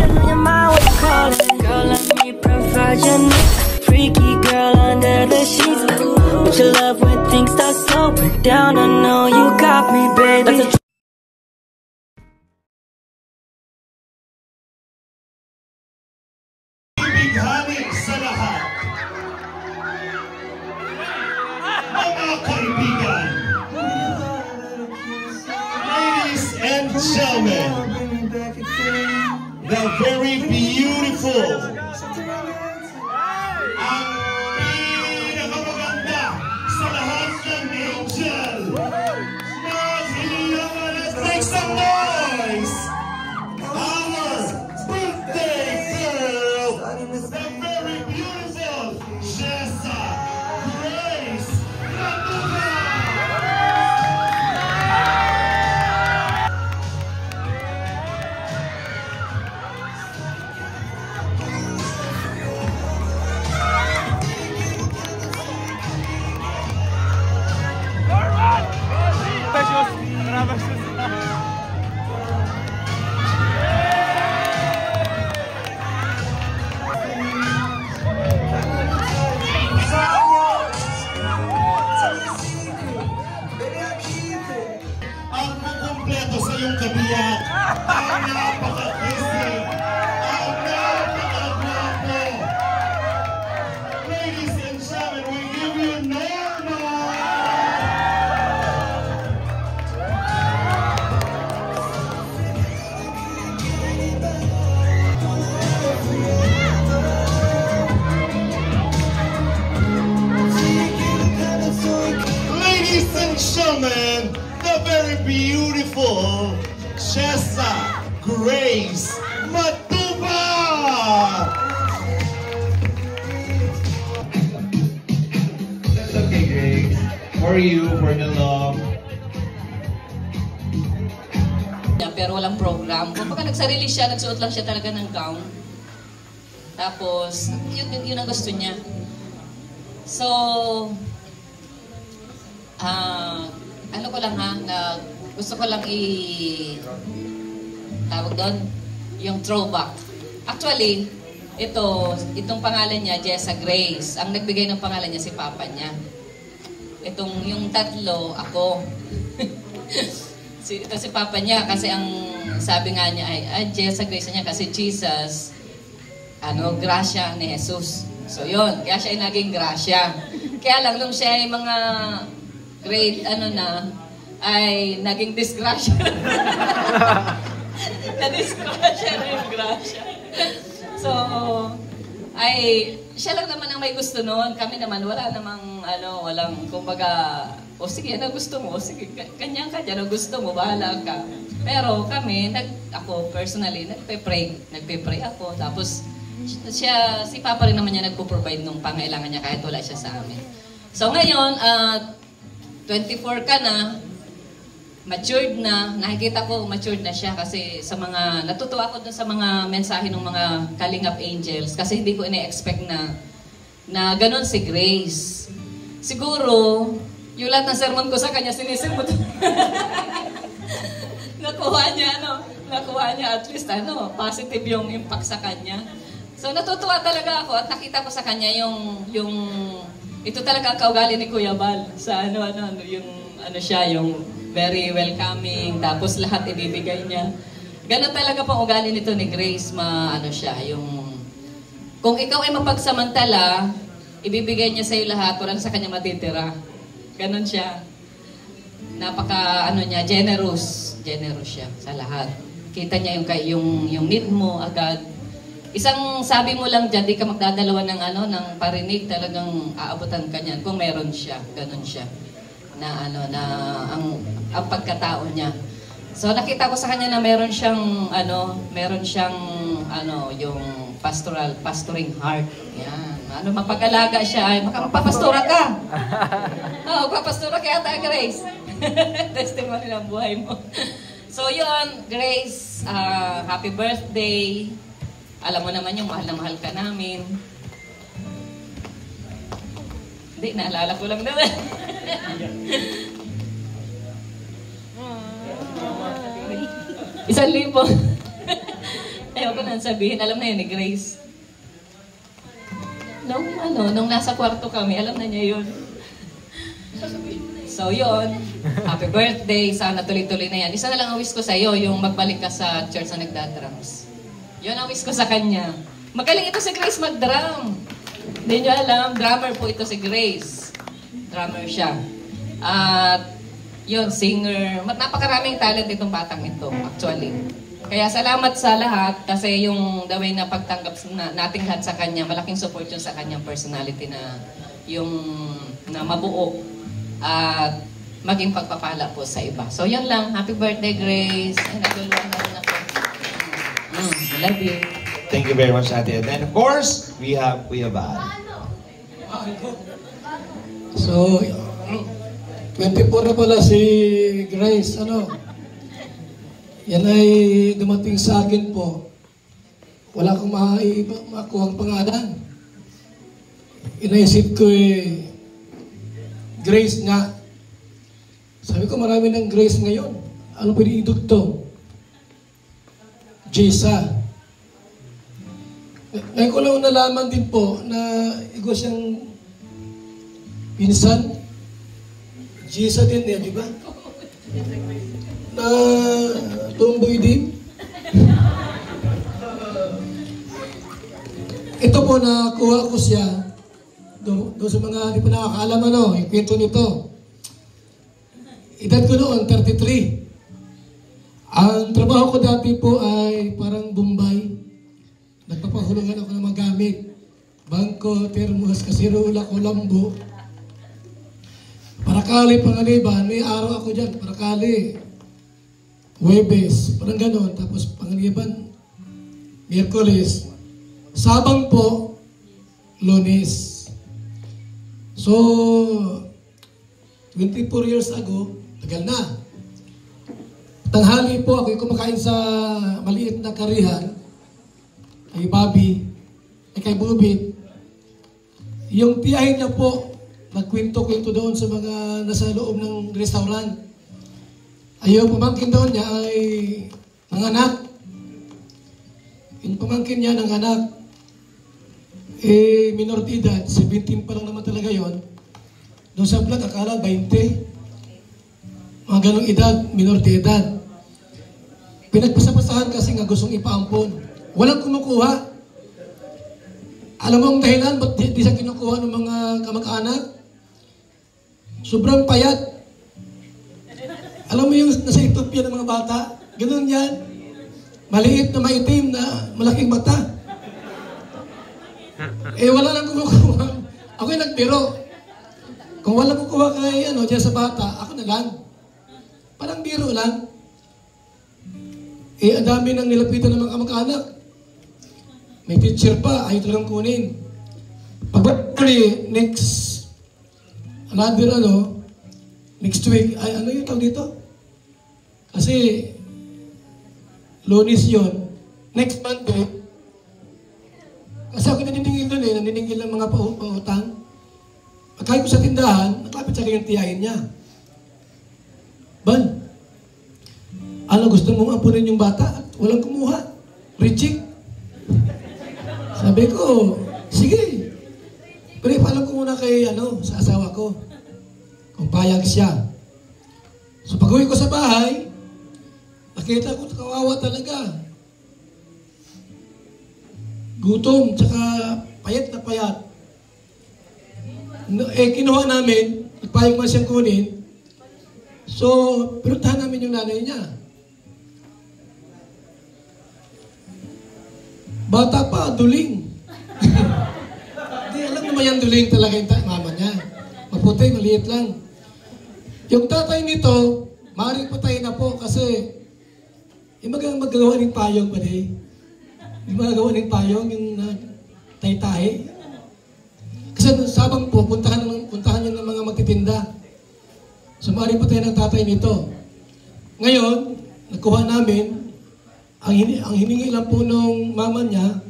in your mind, what you call it? Girl, let me provide your needs. Freaky girl under the sheets. With your love when things start slowing down, I know you got me, baby. Ibighanin sa lahat, mga kaibigan, ladies and gentlemen, the very beautiful, ang pinakamaganda sa lahat ng angel, naghihilangan, let's make some noise! Our birthday girl, the very beautiful Jessa Grace Matuba! Ang kukumpleto sa iyong kabiyak, ang napaka-kisig, ang napaka-guwapo. Ladies and gentlemen, we give you Norma! Ladies and gentlemen, the very beautiful Jessa Grace Matuba! That's okay, Grace. For you, for the love. Pero walang program. Kapag nagsarili siya, nagsuot lang siya talaga ng gown. Tapos, yun ang gusto niya. So, ano ko lang ha, na gusto ko lang tawag doon, yung throwback. Actually, itong pangalan niya, Jessa Grace. Ang nagbigay ng pangalan niya, si Papa niya. Yung tatlo, ako. Ito si Papa niya, kasi ang sabi nga niya ay Jessa Grace niya, kasi Jesus, Gracia ni Jesus. So yun, kaya siya ay naging Gracia. Kaya lang, nung siya ay mga grade, ay naging disgrasya. Na-disgrasya na yung Gracia. So, siya lang naman ang may gusto noon. Kami naman, wala namang, walang, kumbaga, sige, gusto mo, sige, kanya ka dyan, gusto mo, bahala ka. Pero kami, ako personally, nagpe-pray ako. Tapos, si Papa rin naman niya nagpo-provide nung pangailangan niya kahit wala siya sa amin. So ngayon, 24 ka na, matured na, nakikita ko matured na siya kasi natutuwa ako dun sa mga mensahe ng mga Kalingap Angels kasi hindi ko ina-expect na ganun si Grace. Siguro, yung lahat ng sermon ko sa kanya, sinisermon. Nakuha niya at least positive yung impact sa kanya. So natutuwa talaga ako at nakita ko sa kanya ito talaga ang kaugali ni Kuya Bal sa yung very welcoming, tapos lahat ibibigay niya. Ganon talaga pang ugali nito ni Grace, kung ikaw ay mapagsamantala, ibibigay niya sa iyo lahat, walang sa kanya matitira. Ganon siya. Napaka generous siya sa lahat. Kita niya yung need mo agad. Isang sabi mo lang dyan, di ka magdadalawa ng parinig, talagang aabutan ka niyan kung meron siya. Ganon siya. Ang pagkatao niya. So nakita ko sa kanya na meron siyang yung pastoring heart. Yan. Mapag-alaga siya, ay magpapastora ka. Magpapastora ka yata, Grace. Testimony ng buhay mo. So yun, Grace, happy birthday. Alam mo naman yung mahal na mahal ka namin. Hindi, naalala ko lang naman. Ayoko nang sabihin, alam na yun ni Grace. Nung nasa kwarto kami, alam na niya yun. So yun, happy birthday, sana tuloy-tuloy na yan. Isa na lang ang wish ko sa'yo, yung magbalik ka sa church na nagdadrums. Yun ang wish ko sa kanya. Magaling ito si Grace mag-drum. Hindi nyo alam, drummer po ito si Grace. Drummer siya. At yun, singer. Napakaraming talent itong batang ito, actually. Kaya salamat sa lahat kasi yung the way na pagtanggap nating lahat sa kanya, malaking support yun sa kanyang personality na yung na mabuo at maging pagpapala po sa iba. So yun lang. Happy birthday, Grace. Ay, naguluhan na rin ako. I love you. Thank you very much, Ate. And then, of course, we have Kuya Bal. So, 24 na pala si Grace, yan ay dumating sa akin po. Wala akong makuha ang pangalan. Inaisip ko Grace nga. Sabi ko marami ng Grace ngayon. Ano pwede idugtong? Jessa. Ngayon ko lang nalaman din po na ikaw siyang pinsan. Jessa din niya, di ba? Na tumboy din. Ito po, nakuha ko siya doon sa mga di pa nakakaalam yung kwento nito. Edad ko noon, 33. Ang trabaho ko dati po ay parang Bombay. Nagpapahulungan ako ng mga gamit. Bangko, termos, kasirola, kulambo. Parakali, Panganiban, may araw ako dyan, Parakali, Huwebes, parang ganon. Tapos Panganiban, Miyerkules, Sabang po, Lunes. So, 24 years ago, tagal na. Tanghali po ako kumakain sa maliit na karihan, kay Bobby, kay Bubit. Yung tiyahin niya po, nagkwento-kwento doon sa mga nasa loob ng restaurant. Ayaw, pamangkin doon niya ay nanganak. Yung pamangkin niya nanganak, minor de edad, 17 pa lang naman talaga yon. Doon sa vlog, akala 20. Mga ganong edad, minor de edad. Pinagpasapasahan kasi nga gustong ipaampon. Walang kumukuha. Alam mo ang dahilan, ba't di siya kinukuha ng mga kamag-anak? Sobrang payat. Alam mo yung nasa Ethiopia ng mga bata? Ganun yan. Maliit na maitim na malaking mata. Wala lang kumukuha. Ako yung nagbiro. Kung wala kukuha kay dyan sa bata, ako na lang. Parang biro lang. Ang dami nang nilapitan ng mga kamag-anak. May teacher pa, ayaw talagang kunin. Pag-uli, next week, ay ano yung tawag dito? Kasi, Lunes yun. Next Monday, kasi ako naniningil doon naniningil ng mga pautang. Pagkain ko sa tindahan, naklapit sa kanyang tiyahin niya. Ban, gusto mong ampunin yung bata at walang kumuha. Reject. Sabi ko, sige. Pero ipaalam ko muna kay sa asawa ko. Kung payag siya. So pag-uwi ko sa bahay, nakita ko kawawa talaga. Gutom, tsaka payat na payat. Kinuha namin, nagpayag man siyang kunin. So, pinuntahan namin yung nanay niya. Bata pa, duling. Hindi, alam naman yan duling talaga yung mama niya. Maputi, maliit lang. Yung tatay nito, maaaring patay na po kasi yung magagawa ng payong pa din. Yung magagawa ng payong, yung tay-tay. Kasi sabang po, puntahan niya ng mga magtitinda. So maaaring patay ng tatay nito. Ngayon, nakuha namin, ang hiningi lang po nung mama niya,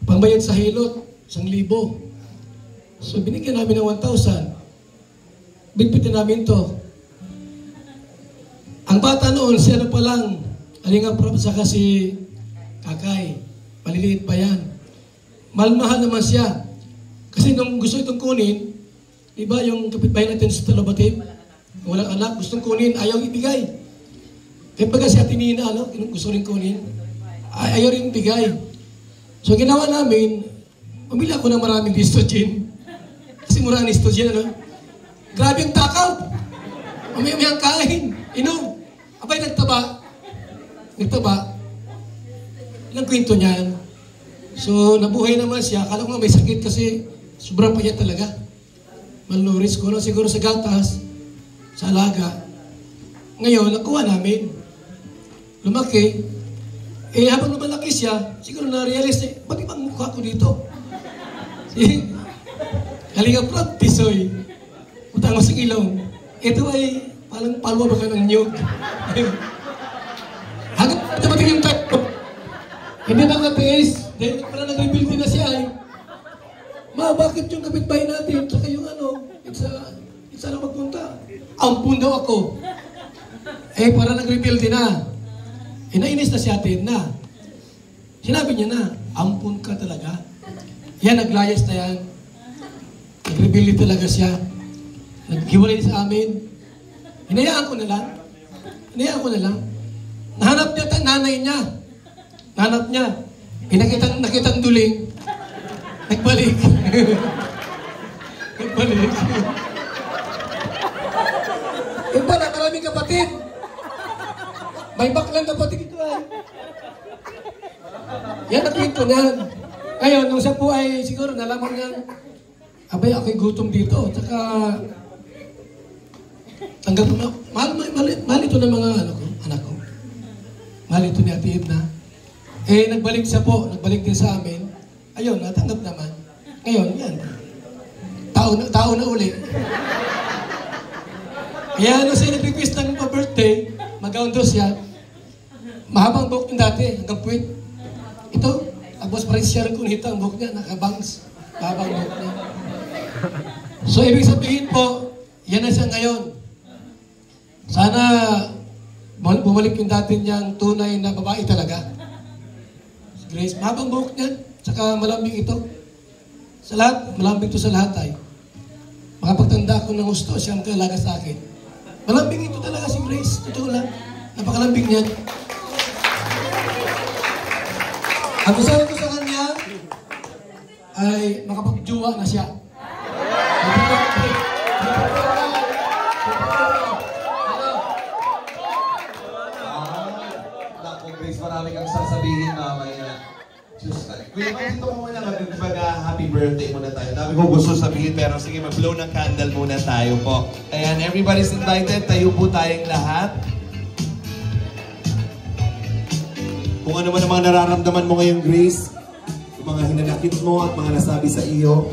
pambayad sa hilot, 1,000. So binigyan namin ng 1,000. Bitbitin namin to. Ang bata noon, siya pa lang, Alinga Prab, saka si Kakay, maliliit pa yan. Malmahal naman siya. Kasi nung gusto itong kunin, iba yung kapitbahay natin sa Talabatib, walang anak, gustong kunin, ayaw ibigay. Kaya pagka si Ate Nina, gusto rin kunin, ayaw rin ibigay. So ginawa namin, pamili ako ng maraming Listogen. Kasi mura ang Listogen, Grabe ang takaw. Mamaya-maya ang kain. Inom. Abay, nagtaba. Ilang kwento niyan. So, nabuhay naman siya. Akala ko nga may sakit kasi sobrang payat talaga. Malnourished ko. Siguro sa gatas, sa alaga. Ngayon, nakuha namin. Lumaki. Habang lumalaki siya, siguro na-realize ba't ibang mukha ko dito? Kalinga Prab, Tisoy. Utang mo sa ilong. Ito ay parang palwa baka ng nyug. Hanggang dumating yung time, hindi na natiis. Dahil pala nag-rebuild din na siya. Ma, bakit yung kapitbahay natin? Tsaka yung isa lang magpunta. Ampun daw ako. Para nag-rebuild din na. Nainis na si atin na. Sinabi niya na, ampun ka talaga. Yan, naglayas na yan. Nag-rebuild talaga siya. Naghiwalay sa amin. Hinayaan ko na lang. Nahanap niya ang nanay niya. Nakitang duling. Nagbalik. Iba na, maraming kapatid. May baklang kapatid ito ay. Yan ang kwento niyan. Ngayon, nung siya po ay siguro nalaman niya, abay, ako'y gutom dito. Tsaka, tanggap mo, mahal ito ng mga anak ko. Mahal ito ni Ate Edna. Nagbalik siya po, nagbalik din sa amin. Ayun, natanggap naman. Ngayon, yan. Tao na uli. Kaya siya nag-request ng pa-birthday, mag-gown daw siya. Mahabang buhok yung dati, hanggang puwit. Ito, tapos parang siya rin kunita ang buhok niya, nakabangs. Mahabang buhok niya. So, ibig sabihin po, yan na siya ngayon. Sana bumalik yung dati niyang tunay na babae talaga. Grace, mahabang buhok niya, saka malambing ito. Sa lahat, malambing ito sa lahat ay. Makapagtanda ko ng gusto, siya ang kalaga sa akin. Malambing ito talaga si Grace, totoo lang. Napakalambing niya. Ang gusto ko sa kanya ay makapagjuwa na siya. Grace, marami kang sasabihin mamaya. Kuya, dito ko muna happy birthday muna tayo. Dami ko gusto sabihin, pero sige, mag-blow ng candle muna tayo po. Ayan, everybody's invited. Tayo po tayong lahat. Kung ano man ang mga nararamdaman mo ngayong Grace, yung mga hinanakit mo at mga nasabi sa iyo,